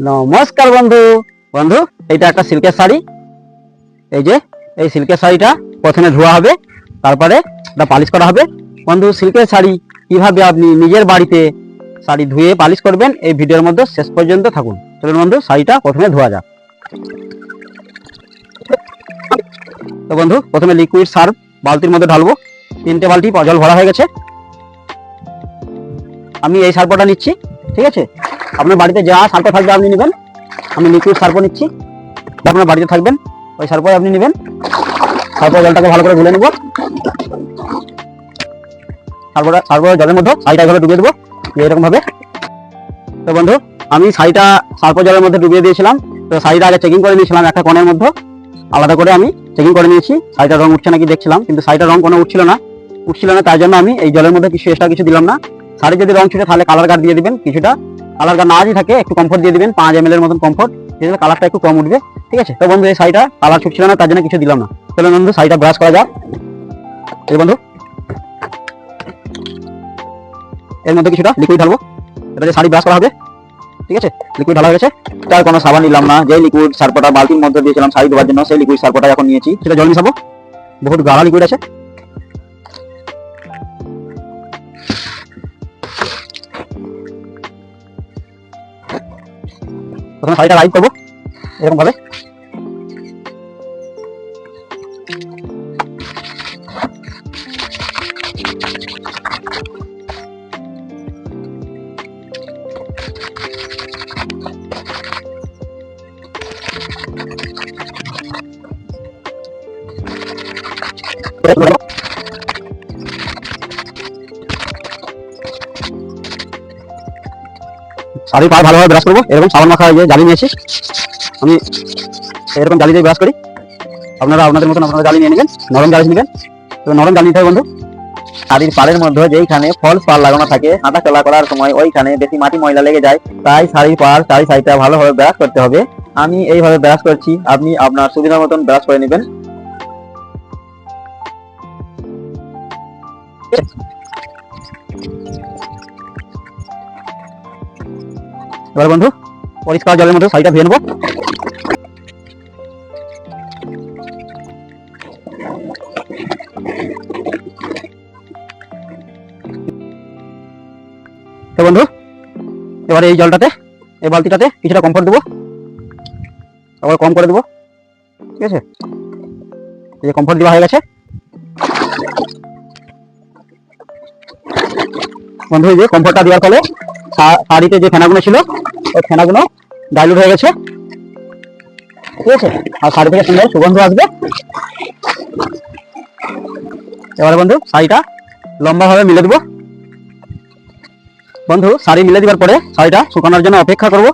নমস্কার বন্ধু। বন্ধু, এইটা একটা সিল্কের শাড়ি। এই যে এই সিল্কের শাড়িটা প্রথমে ধোয়া হবে, তারপরে এটা পালিশ করা হবে। বন্ধু, সিল্কের শাড়ি কিভাবে আপনি নিজের বাড়িতে শাড়ি ধুয়ে পালিশ করবেন এই ভিডিওর মধ্যে শেষ পর্যন্ত থাকুন। চলুন বন্ধু, শাড়িটা প্রথমে ধোয়া যাক। তো বন্ধু, প্রথমে লিকুইড সার্ফ বালতির মধ্যে ঢালবো। 3টে বালতি জল ভরা হয়ে গেছে। আমি এই সার্ফটা নিচ্ছি, ঠিক আছে? আপনার বাড়িতে যা সার্ফ থাকবে আপনি নেবেন। আমি লিকুইড সার্ফ নিচ্ছি, আপনার বাড়িতে থাকবেন ওই সার্ফ আপনি নেবেন। তারপর জলটাকে ভালো করে গুলে নেব। তারপর জলের মধ্যে শাড়িটা এভাবে ডুবিয়ে দেবো এরকম ভাবে। তো বন্ধু, আমি শাড়িটা সার্ফ জলের মধ্যে ডুবিয়ে দিয়েছিলাম। তো শাড়িটা আগে চেকিং করে নিয়েছিলাম একটা কোণের মধ্যে, আলাদা করে আমি চেকিং করে নিয়েছি। শাড়িটার রং উঠছে নাকি দেখছিলাম, কিন্তু শাড়িটার রং কোনো উঠছিল না। তার জন্য আমি এই জলের মধ্যে এক্সট্রা কিছু দিলাম না। শাড়ি যদি রং ছুটে তাহলে কালার গার্ড দিয়ে দিবেন কিছুটা। কালার গার্ড না যদি থাকে একটু কমফোর্ট দিয়ে দিবেন, 5 ml এর মতন কমফোর্ট, যেটা কালারটা একটু কম উঠবে, ঠিক আছে? তো বন্ধু, এই শাড়িটা কালার ছুটছিল না, তার জন্য কিছু দিলাম না। চলুন বন্ধু, শাড়িটা ব্রাশ করা যাক। এই বন্ধু, এর মধ্যে কিছুটা লিকুইড ঢালবো, এটা দিয়ে শাড়ি ব্রাশ করা হবে, ঠিক আছে? লিকুইড ঢালা হয়ে গেছে। তার কোনো সাবান নিলাম না, যে লিকুইড সার্ফটা বালতির মধ্যে দিয়েছিলাম শাড়ি ধোয়ার জন্য, সেই লিকুইড সার্ফটা এখন নিয়েছি, সেটা জল মিশাবো। বহুত গাঢ় লিকুইড আছে। প্রথমে শাড়িটা লাইভ করবো এরকম ভাবে। শাড়ির পায়ে ভালোভাবে ব্রাশ করবো। এরকম সাবান মাখা যে জালি নিয়েছি আমি, এরকম জালি দিয়ে ব্রাশ করি। আপনারা আপনাদের মতন আপনারা জালি নিয়ে নেবেন, নরম জালি নেবেন। তো নরম জালি নিতে হবে বন্ধু। শাড়ির পাড়ের মধ্যে যেইখানে ফলস পাড় লাগানো থাকে, হাঁটা চলা করার সময় ওইখানে বেশি মাটি ময়লা লেগে যায়, তাই শাড়ির পাড় সাইডটা ভালোভাবে ব্রাশ করতে হবে। আমি এইভাবে ব্রাশ করছি, আপনি আপনার সুবিধা মতন ব্রাশ করে নেবেন। এবার বন্ধু, পরিষ্কার জলের মধ্যে শাড়িটা ধুয়ে নেবো। তো বন্ধু, এবারে এই জলটাতে, এই বালতিটাতে কিছুটা কমফোর্ট দেবো, আবার কম করে দেবো, ঠিক আছে? এই যে কমফোর্ট দেওয়া হয়ে গেছে। বন্ধু, এই যে কমফোর্টটা দেওয়ার ফলে শাড়িতে যে ফেনাগুলো ছিল ওই ফেনাগুলো ডাইলুট হয়ে গেছে, ঠিক আছে? আর শাড়ি থেকে সুন্দর সুগন্ধ আসবে। এবারে বন্ধু, শাড়িটা লম্বাভাবে মিলে দেবো। বন্ধু, শাড়ি মিলে দেওয়ার পরে শাড়িটা শুকানোর জন্য অপেক্ষা করব।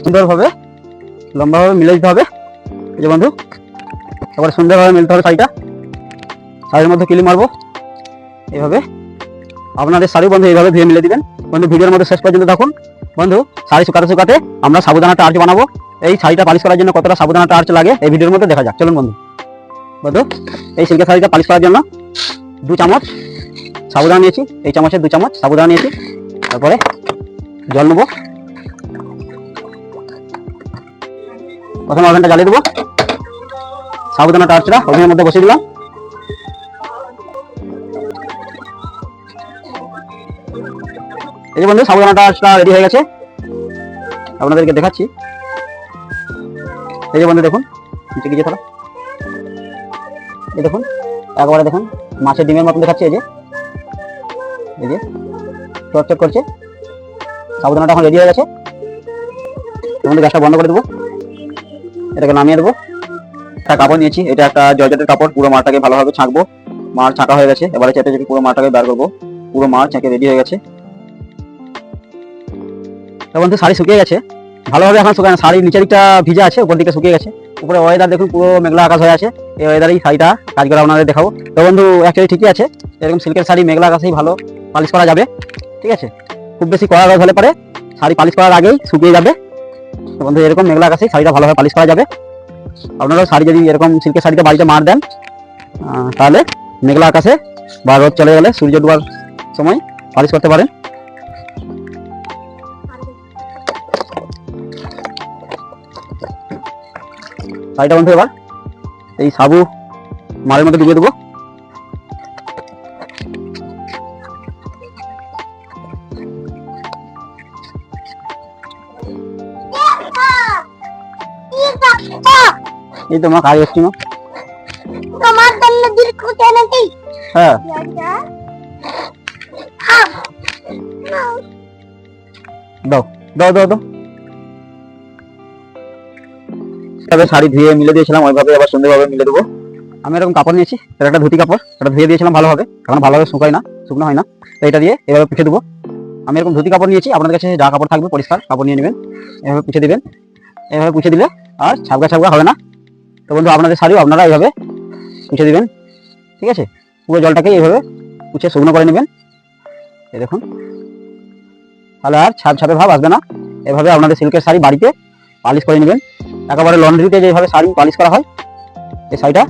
সুন্দরভাবে লম্বাভাবে মিলে দিতে হবে। এই যে বন্ধু, এবার সুন্দরভাবে মিলতে হবে শাড়িটা। শাড়ির মধ্যে কিলি মারবো এইভাবে। আপনাদের শাড়ি বন্ধু এইভাবে ধুয়ে মিলে দিবেন। বন্ধু, ভিডিওর মধ্যে শেষ পর্যন্ত থাকুন। বন্ধু, শাড়ি শুকাতে আমরা সাবুদানাটা আর্চ বানাবো। এই শাড়িটা পালিশ করার জন্য কতটা সাবুদানাটা আর্চ লাগে এই ভিডিওর মধ্যে দেখা যাক। চলুন বন্ধু। বন্ধু, এই সিল্কের শাড়িটা পালিশ করার জন্য 2 চামচ সাবুদানা নিয়েছি। এই চামচের 2 চামচ সাবুদানা নিয়েছি। তারপরে জল নেবো। প্রথমে ওভেনটা জ্বালিয়ে দেবো। সাবুদানাটা আর্চটা ওভেনের মধ্যে বসিয়ে দিলাম। এই যে বন্ধু, সাবুদানাটা আর্চটা রেডি হয়ে গেছে, আপনাদেরকে দেখাচ্ছি। এই যে বন্ধু দেখুন, নিচে গিয়ে থাকা, এই দেখুন একবারে দেখুন মাছের ডিমের মতন দেখাচ্ছে। এই যে চকচক করছে। সাবুদানাটা এখন রেডি হয়ে গেছে। বন্ধু, গ্যাসটা বন্ধ করে দেবো, এটাকে নামিয়ে দেবো। একটা কাপড় নিয়েছি, এটা একটা জর্জেটের কাপড়। পুরো মারটাকে ভালোভাবে ছাঁকবো। মার ছাঁকা হয়ে গেছে, এবারে চেপে চেপে পুরো মারটাকে বার করবো। পুরো মার ছেঁকে রেডি হয়ে গেছে। তো বন্ধু, শাড়ি শুকিয়ে গেছে ভালোভাবে। এখন শুকানো শাড়ির নিচের দিকটা ভিজে আছে, উপর দিকে শুকিয়ে গেছে। উপরে ওয়েদার দেখুন পুরো মেঘলা আকাশ হয়ে আছে। এই ওয়েদারেই শাড়িটা কাজ করে আপনাদের দেখাবো। তো বন্ধু, অ্যাকচুয়ালি ঠিকই আছে, এরকম সিল্কের শাড়ি মেঘলা আকাশেই ভালো পালিশ করা যাবে, ঠিক আছে? খুব বেশি কড়া রোদ হলে পরে শাড়ি পালিশ করার আগেই শুকিয়ে যাবে। তো বন্ধু, এরকম মেঘলা আকাশেই শাড়িটা ভালোভাবে পালিশ করা যাবে। আপনারাও শাড়ি যদি এরকম সিল্কের শাড়িতে বাড়িতে মার দেন, তাহলে মেঘলা আকাশে বা রোদ চলে গেলে সূর্য ডোবার সময় পালিশ করতে পারেন। শাড়িটা বন্ধু এবার এই সাবু মালের মধ্যে ডুবিয়ে দেবো। এই তো মা কাজ এসছি মা। তোমার জন্য দীর্ঘ চ্যানেলটি হ্যাঁ দাও দাও দাও দাও। তবে শাড়ি ধুয়ে মিলে দিয়েছিলাম ওইভাবে আবার সুন্দরভাবে মিলে দেবো। আমি এরকম কাপড় নিয়েছি, এটা একটা ধুতি কাপড়, এটা ধুয়ে দিয়েছিলাম ভালোভাবে, এখন ভালোভাবে শুকায় না, শুকনো হয় না, তো এটা দিয়ে এভাবে পুছে দেবো। আমি এরকম ধুতি কাপড় নিয়েছি, আপনাদের কাছে যা কাপড় থাকবে পরিষ্কার কাপড় নিয়ে নেবেন, এভাবে পুছে দিবেন। এভাবে পুছে দিলে আর ছাবগা ছাবগা হবে না। তো বন্ধু আপনাদের শাড়িও আপনারা এইভাবে পুছে দিবেন, ঠিক আছে। পুরো জলটাকে এইভাবে পুছে শুকনো করে নেবেন, এই দেখুন, তাহলে আর ছাপ ছাপে ভাব আসবে না। এভাবে আপনাদের সিল্কের শাড়ি বাড়িতে পালিশ করে নেবেন, একেবারে লন্ড্রিতে যেভাবে শাড়ি পালিশ করা হয়, এই শাড়িটা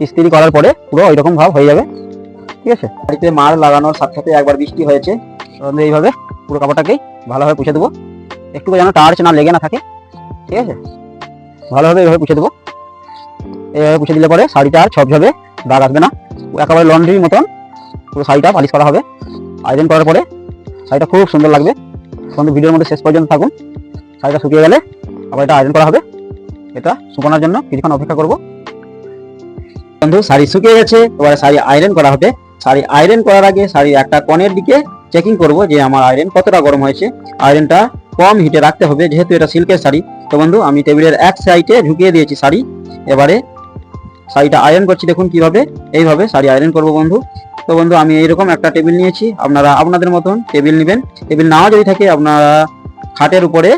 ইস্ত্রি করার পরে পুরো ওই রকম ভাব হয়ে যাবে, ঠিক আছে। বাড়িতে মার লাগানোর সাথে সাথে একবার বৃষ্টি হয়েছে, এইভাবে পুরো কাপড়টাকেই ভালোভাবে পুছে দেবো, একটু যেন টার্চ না লেগে না থাকে, ঠিক আছে। ভালোভাবে এইভাবে পুছে দেবো, এইভাবে পুছে দিলে পরে শাড়িটা আর ঝপঝপে দাগ আসবে না, একেবারে লন্ড্রির মতন পুরো শাড়িটা পালিশ করা হবে। আয়রন করার পরে শাড়িটা খুব সুন্দর লাগবে। বন্ধু ভিডিওর মধ্যে শেষ পর্যন্ত থাকুন। শাড়িটা শুকিয়ে গেলে আবার এটা আয়রন করা হবে, এটা শুকানোর জন্য কিছুক্ষণ অপেক্ষা করব। বন্ধু শাড়ি শুকিয়ে গেছে, এবারে শাড়ি আয়রন করা হবে। শাড়ি আয়রন করার আগে শাড়ির একটা কোণের দিকে চেকিং করব যে আমার আয়রন কতটা গরম হয়েছে। আয়রনটা কম হিটে রাখতে হবে যেহেতু এটা সিল্কের শাড়ি। তো বন্ধু আমি টেবিলের এক সাইডে ঝুঁকিয়ে দিয়েছি শাড়ি, এবারে শাড়িটা আয়রন করছি, দেখুন কিভাবে, এইভাবে শাড়ি আয়রন করব বন্ধু। তো বন্ধু আমি এইরকম একটা টেবিল নিয়েছি, আপনারা আপনাদের মতন টেবিল নেবেন। টেবিল নাও যদি থাকে আপনারা খাটের উপরে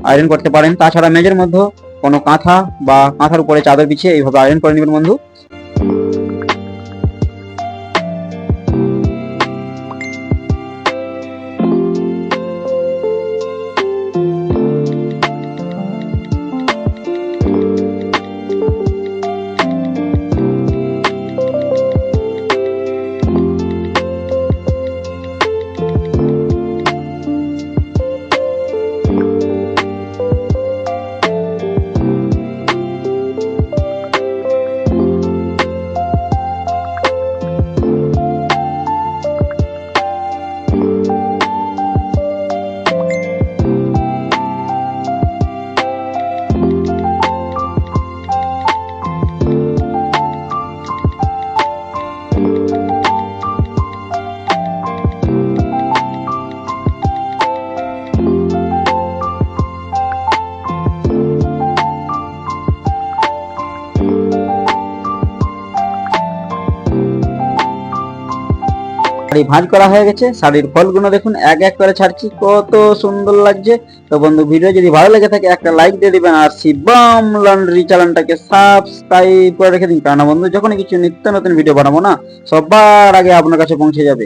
আয়রন করতে পারেন, তাছাড়া মেঝের মধ্যে কোনো কাঁথা বা কাঁথার উপরে চাদর বিছিয়ে এইভাবে আয়রন করে নেবেন বন্ধু। শাড়ি ভাঁজ করা হয়ে গেছে, শাড়ির ফলগুলো দেখুন এক এক করে ছাড়ছি, কত সুন্দর লাগছে। তো বন্ধু ভিডিও যদি ভালো লেগে থাকে একটা লাইক দিয়ে দিবেন, আর শিবম লন্ড্রি চ্যানেলটাকে সাবস্ক্রাইব করে রেখে দিন, কারণ বন্ধু যখন কিছু নিত্য নতুন ভিডিও বানাবো না, সবার আগে আপনার কাছে পৌঁছে যাবে।